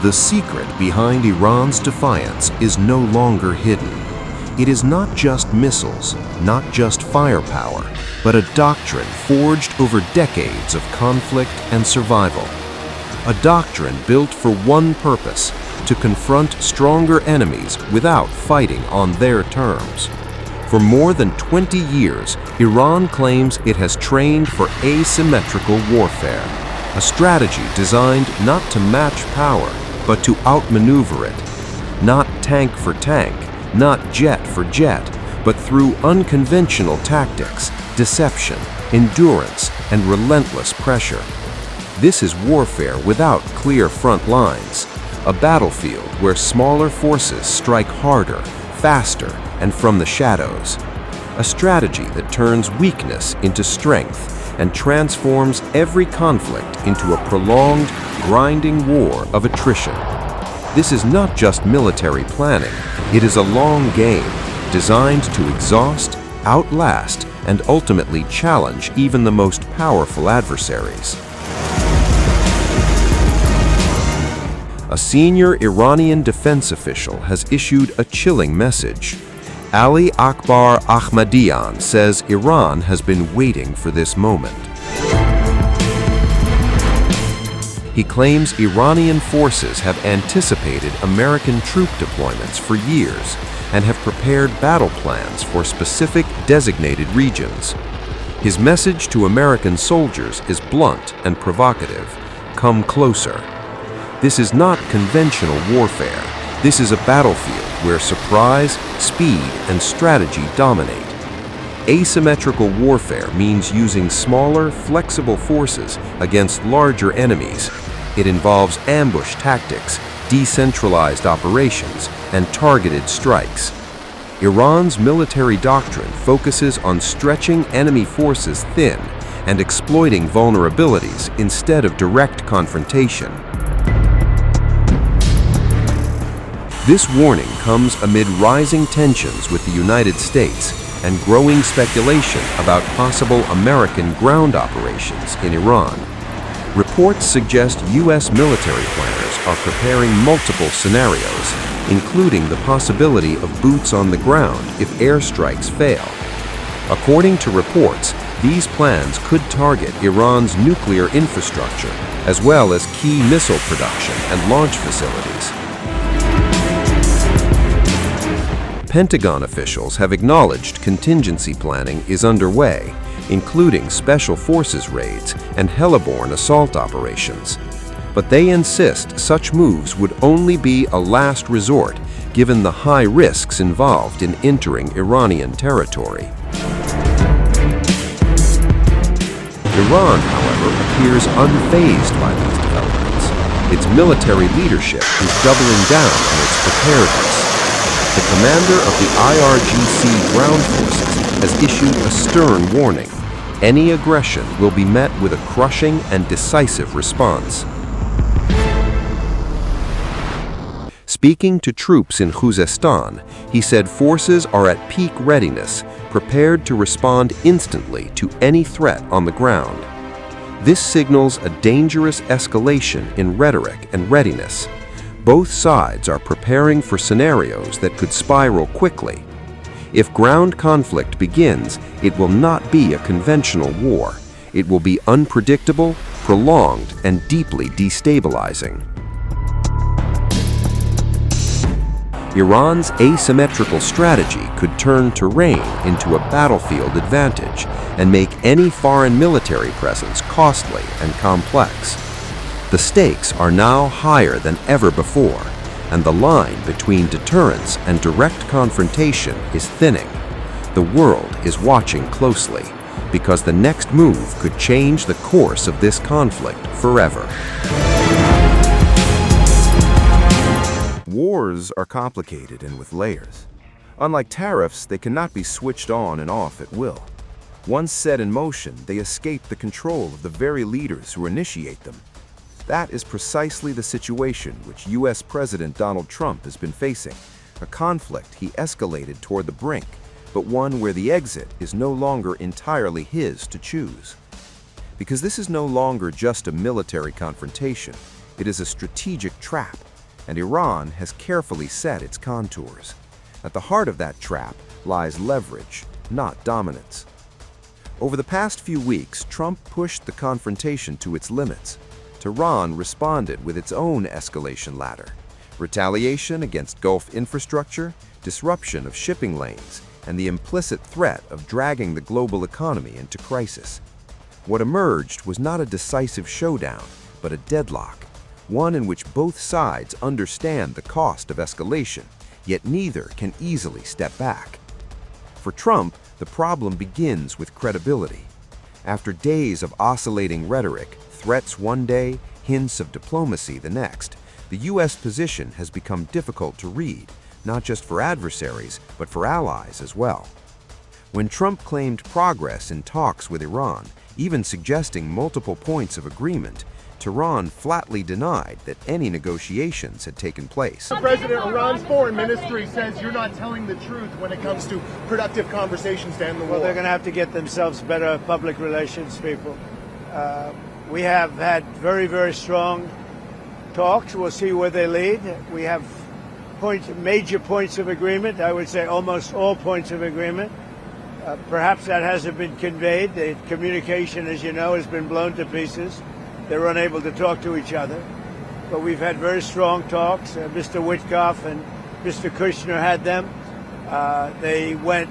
The secret behind Iran's defiance is no longer hidden. It is not just missiles, not just firepower, but a doctrine forged over decades of conflict and survival. A doctrine built for one purpose: to confront stronger enemies without fighting on their terms. For more than 20 years, Iran claims it has trained for asymmetrical warfare, a strategy designed not to match power, but to outmaneuver it. Not tank for tank, not jet for jet, but through unconventional tactics, deception, endurance, and relentless pressure. This is warfare without clear front lines, a battlefield where smaller forces strike harder, faster, and from the shadows. A strategy that turns weakness into strength and transforms every conflict into a prolonged, grinding war of attrition. This is not just military planning, it is a long game designed to exhaust, outlast, and ultimately challenge even the most powerful adversaries. A senior Iranian defense official has issued a chilling message. Ali Akbar Ahmadian says Iran has been waiting for this moment. He claims Iranian forces have anticipated American troop deployments for years and have prepared battle plans for specific designated regions. His message to American soldiers is blunt and provocative: come closer. This is not conventional warfare. This is a battlefield where surprise, speed, and strategy dominate. Asymmetrical warfare means using smaller, flexible forces against larger enemies. It involves ambush tactics, decentralized operations, and targeted strikes. Iran's military doctrine focuses on stretching enemy forces thin and exploiting vulnerabilities instead of direct confrontation. This warning comes amid rising tensions with the United States and growing speculation about possible American ground operations in Iran. Reports suggest U.S. military planners are preparing multiple scenarios, including the possibility of boots on the ground if airstrikes fail. According to reports, these plans could target Iran's nuclear infrastructure, as well as key missile production and launch facilities. Pentagon officials have acknowledged contingency planning is underway, including special forces raids and heliborne assault operations. But they insist such moves would only be a last resort, given the high risks involved in entering Iranian territory. Iran, however, appears unfazed by these developments. Its military leadership is doubling down on its preparedness. The commander of the IRGC ground forces has issued a stern warning: any aggression will be met with a crushing and decisive response. Speaking to troops in Khuzestan, he said forces are at peak readiness, prepared to respond instantly to any threat on the ground. This signals a dangerous escalation in rhetoric and readiness. Both sides are preparing for scenarios that could spiral quickly. If ground conflict begins, it will not be a conventional war. It will be unpredictable, prolonged, and deeply destabilizing. Iran's asymmetrical strategy could turn terrain into a battlefield advantage and make any foreign military presence costly and complex. The stakes are now higher than ever before, and the line between deterrence and direct confrontation is thinning. The world is watching closely, because the next move could change the course of this conflict forever. Wars are complicated and with layers. Unlike tariffs, they cannot be switched on and off at will. Once set in motion, they escape the control of the very leaders who initiate them. That is precisely the situation which U.S. President Donald Trump has been facing, a conflict he escalated toward the brink, but one where the exit is no longer entirely his to choose. Because this is no longer just a military confrontation, it is a strategic trap, and Iran has carefully set its contours. At the heart of that trap lies leverage, not dominance. Over the past few weeks, Trump pushed the confrontation to its limits. Tehran responded with its own escalation ladder: retaliation against Gulf infrastructure, disruption of shipping lanes, and the implicit threat of dragging the global economy into crisis. What emerged was not a decisive showdown, but a deadlock, one in which both sides understand the cost of escalation, yet neither can easily step back. For Trump, the problem begins with credibility. After days of oscillating rhetoric, threats one day, hints of diplomacy the next, the U.S. position has become difficult to read, not just for adversaries, but for allies as well. When Trump claimed progress in talks with Iran, even suggesting multiple points of agreement, Tehran flatly denied that any negotiations had taken place. President, Iran's foreign ministry says you're not telling the truth when it comes to productive conversations to end the war. Well, they're going to have to get themselves better public relations people. We have had very, very strong talks. We'll see where they lead. We have major points of agreement. I would say almost all points of agreement. Perhaps that hasn't been conveyed. The communication, as you know, has been blown to pieces. They're unable to talk to each other. But we've had very strong talks. Mr. Witkoff and Mr. Kushner had them. They went,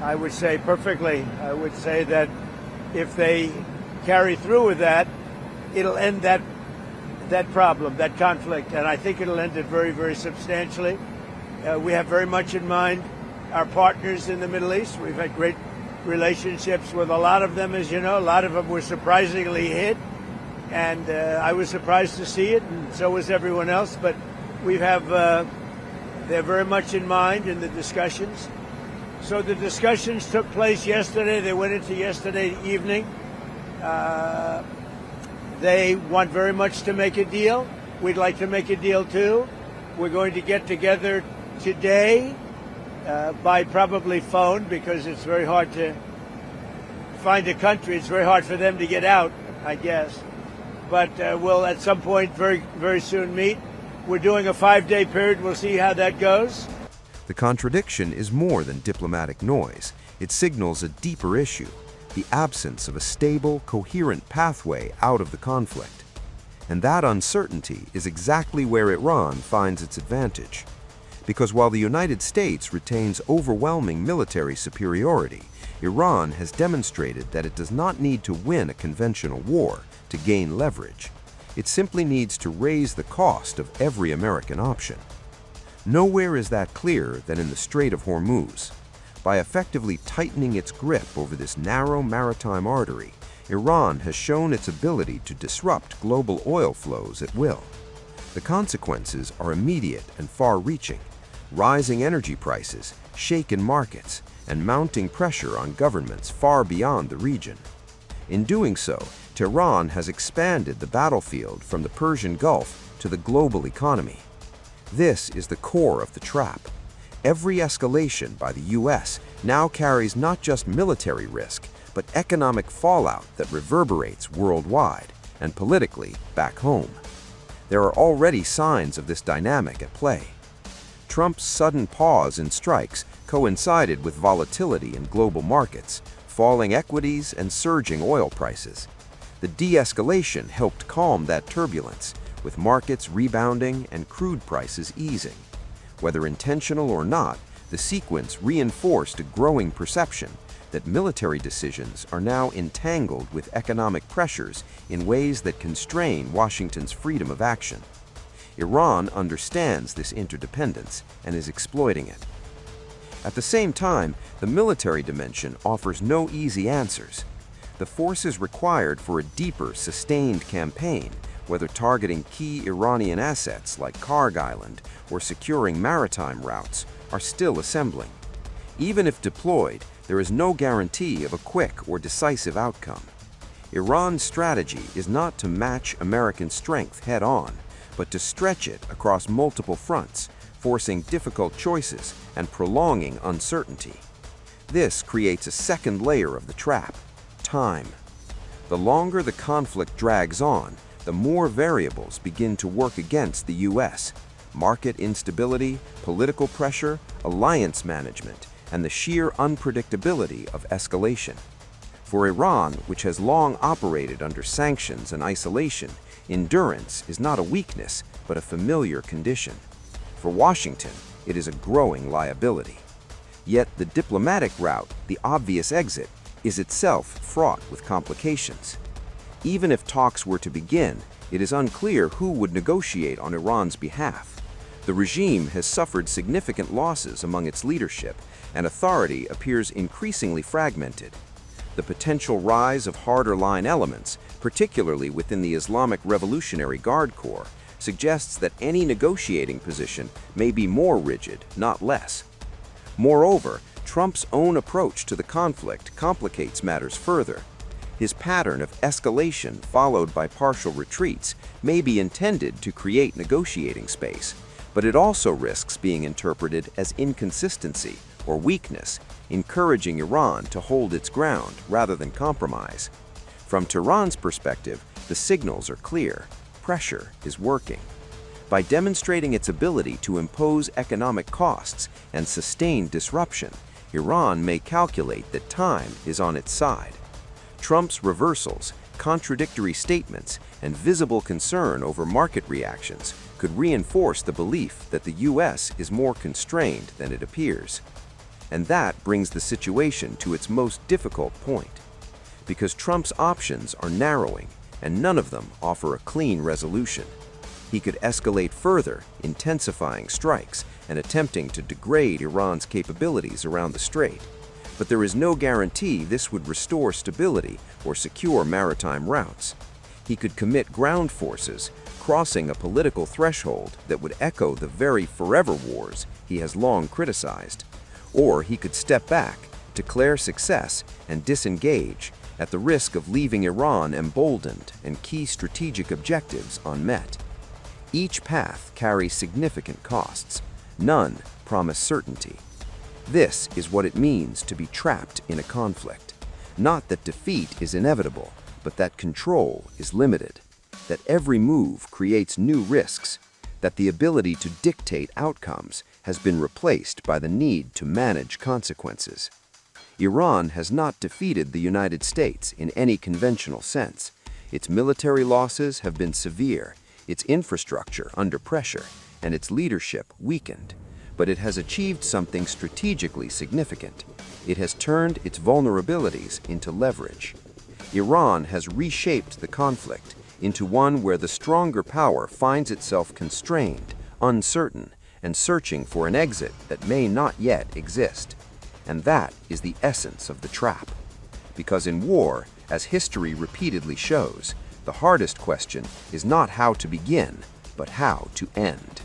I would say, perfectly. I would say that if they carry through with that, it'll end that problem, that conflict. And I think it'll end it very, very substantially. We have very much in mind our partners in the Middle East. We've had great relationships with a lot of them, as you know. A lot of them were surprisingly hit. And I was surprised to see it, and so was everyone else. But we have, they're very much in mind in the discussions. So the discussions took place yesterday. They went into yesterday evening. They want very much to make a deal. We'd like to make a deal too. We're going to get together today by probably phone, because it's very hard to find a country. It's very hard for them to get out, I guess. But we'll at some point very, very soon meet. We're doing a 5-day period. We'll see how that goes. The contradiction is more than diplomatic noise. It signals a deeper issue: the absence of a stable, coherent pathway out of the conflict. And that uncertainty is exactly where Iran finds its advantage. Because while the United States retains overwhelming military superiority, Iran has demonstrated that it does not need to win a conventional war to gain leverage. It simply needs to raise the cost of every American option. Nowhere is that clearer than in the Strait of Hormuz. By effectively tightening its grip over this narrow maritime artery, Iran has shown its ability to disrupt global oil flows at will. The consequences are immediate and far-reaching: rising energy prices, shaken markets, and mounting pressure on governments far beyond the region. In doing so, Tehran has expanded the battlefield from the Persian Gulf to the global economy. This is the core of the trap. Every escalation by the U.S. now carries not just military risk, but economic fallout that reverberates worldwide and politically back home. There are already signs of this dynamic at play. Trump's sudden pause in strikes coincided with volatility in global markets, falling equities and surging oil prices. The de-escalation helped calm that turbulence, with markets rebounding and crude prices easing. Whether intentional or not, the sequence reinforced a growing perception that military decisions are now entangled with economic pressures in ways that constrain Washington's freedom of action. Iran understands this interdependence and is exploiting it. At the same time, the military dimension offers no easy answers. The forces required for a deeper, sustained campaign, whether targeting key Iranian assets like Karg Island or securing maritime routes, are still assembling. Even if deployed, there is no guarantee of a quick or decisive outcome. Iran's strategy is not to match American strength head-on, but to stretch it across multiple fronts, forcing difficult choices and prolonging uncertainty. This creates a second layer of the trap: time. The longer the conflict drags on, the more variables begin to work against the U.S. Market instability, political pressure, alliance management, and the sheer unpredictability of escalation. For Iran, which has long operated under sanctions and isolation, endurance is not a weakness, but a familiar condition. For Washington, it is a growing liability. Yet the diplomatic route, the obvious exit, is itself fraught with complications. Even if talks were to begin, it is unclear who would negotiate on Iran's behalf. The regime has suffered significant losses among its leadership, and authority appears increasingly fragmented. The potential rise of harder-line elements, particularly within the Islamic Revolutionary Guard Corps, suggests that any negotiating position may be more rigid, not less. Moreover, Trump's own approach to the conflict complicates matters further. His pattern of escalation followed by partial retreats may be intended to create negotiating space, but it also risks being interpreted as inconsistency or weakness, encouraging Iran to hold its ground rather than compromise. From Tehran's perspective, the signals are clear. Pressure is working. By demonstrating its ability to impose economic costs and sustain disruption, Iran may calculate that time is on its side. Trump's reversals, contradictory statements, and visible concern over market reactions could reinforce the belief that the U.S. is more constrained than it appears. And that brings the situation to its most difficult point. Because Trump's options are narrowing, and none of them offer a clean resolution. He could escalate further, intensifying strikes and attempting to degrade Iran's capabilities around the strait. But there is no guarantee this would restore stability or secure maritime routes. He could commit ground forces, crossing a political threshold that would echo the very forever wars he has long criticized. Or he could step back, declare success, and disengage, at the risk of leaving Iran emboldened and key strategic objectives unmet. Each path carries significant costs. None promise certainty. This is what it means to be trapped in a conflict. Not that defeat is inevitable, but that control is limited. That every move creates new risks. That the ability to dictate outcomes has been replaced by the need to manage consequences. Iran has not defeated the United States in any conventional sense. Its military losses have been severe, its infrastructure under pressure, and its leadership weakened. But it has achieved something strategically significant. It has turned its vulnerabilities into leverage. Iran has reshaped the conflict into one where the stronger power finds itself constrained, uncertain, and searching for an exit that may not yet exist. And that is the essence of the trap. Because in war, as history repeatedly shows, the hardest question is not how to begin, but how to end.